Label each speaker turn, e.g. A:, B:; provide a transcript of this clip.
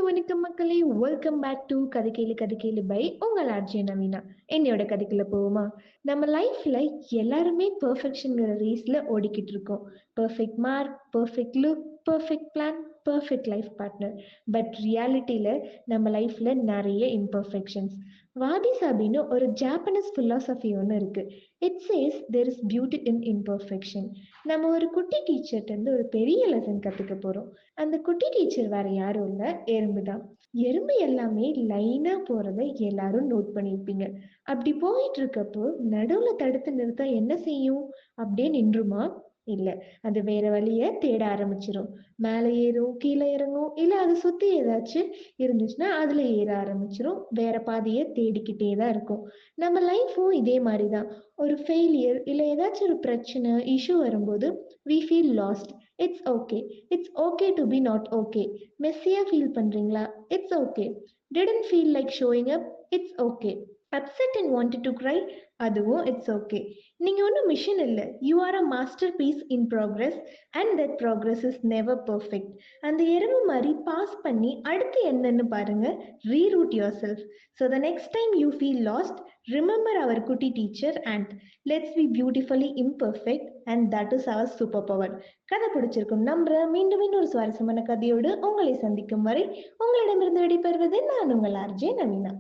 A: வணக்கம் மக்களே. Welcome back to கதை கேளு கதை கேளு பை உங்கள் ஆர்ஜே நவீனா. என்னையோட கதைக்குள்ள போவோமா? நம்ம லைஃப்ல எல்லாருமே பெர்ஃபெக்ஷன்ங்கிற ரேஸ்ல ஓடிக்கிட்டு இருக்கோம். Perfect mark, perfect look, perfect plan, perfect life partner. But ரியாலிட்டியில நம்ம லைஃப்ல நிறைய இம்பர்ஃபெக்ஷன்ஸ். வாதி சாபின்னு ஒரு ஜாப்பனீஸ் பிலாசபி ஒன்று இருக்கு. It chase there is beauty in imperfection. நம்ம ஒரு குட்டி டீச்சர்ட்ட இருந்து ஒரு பெரிய லெசன் கத்துக்க போறோம். அந்த குட்டி டீச்சர் வேற யாரும் இல்ல, எறும்பு தான். எறும்பு எல்லாமே லைனா போறதை எல்லாரும் நோட் பண்ணியிருப்பீங்க. அப்படி போயிட்டு இருக்கப்போ நடுவுல தடுத்து நிறுத்த என்ன செய்யும்? அப்படியே நின்றுமா? இல்ல, அது வேற வழிய தேட ஆரம்பிச்சிரும். மேலே ஏறும், கீழே இறங்கும், இல்ல அதை சுத்தி ஏதாச்சும் இருந்துச்சுன்னா அதுல ஏற ஆரம்பிச்சிரும். வேற பாதையை தேடிக்கிட்டே தான் இருக்கும். நம்ம லைஃப்பும் இதே மாதிரிதான். ஒரு ஃபெயிலியர் இல்ல ஏதாச்சும் ஒரு பிரச்சனை இஷ்யூ வரும்போது we feel lost. It's okay. It's okay to be not okay. Messiah feel பண்றீங்களா? It's okay. Didn't feel like showing up? It's okay. Upset and wanted to cry? அதுவும் இட்ஸ் ஓகே. நீங்க ஒன்றும் machine இல்லை. You are a masterpiece in progress and that progress is never perfect. அந்த எறும்பு மாதிரி pause பண்ணி அடுத்து என்னன்னு பாருங்க. Reroute yourself. So the next time you feel lost, remember our குட்டி teacher and let's be beautifully imperfect and that is our superpower. கதை பிடிச்சிருக்கும் நம்புறேன். மீண்டும் இன்னொரு சுவாரஸ்யமான கதையோடு உங்களை சந்திக்கும் வரை உங்களிடமிருந்து விடைபெறுவது நான் உங்கள் ஆர்ஜே நவீனா.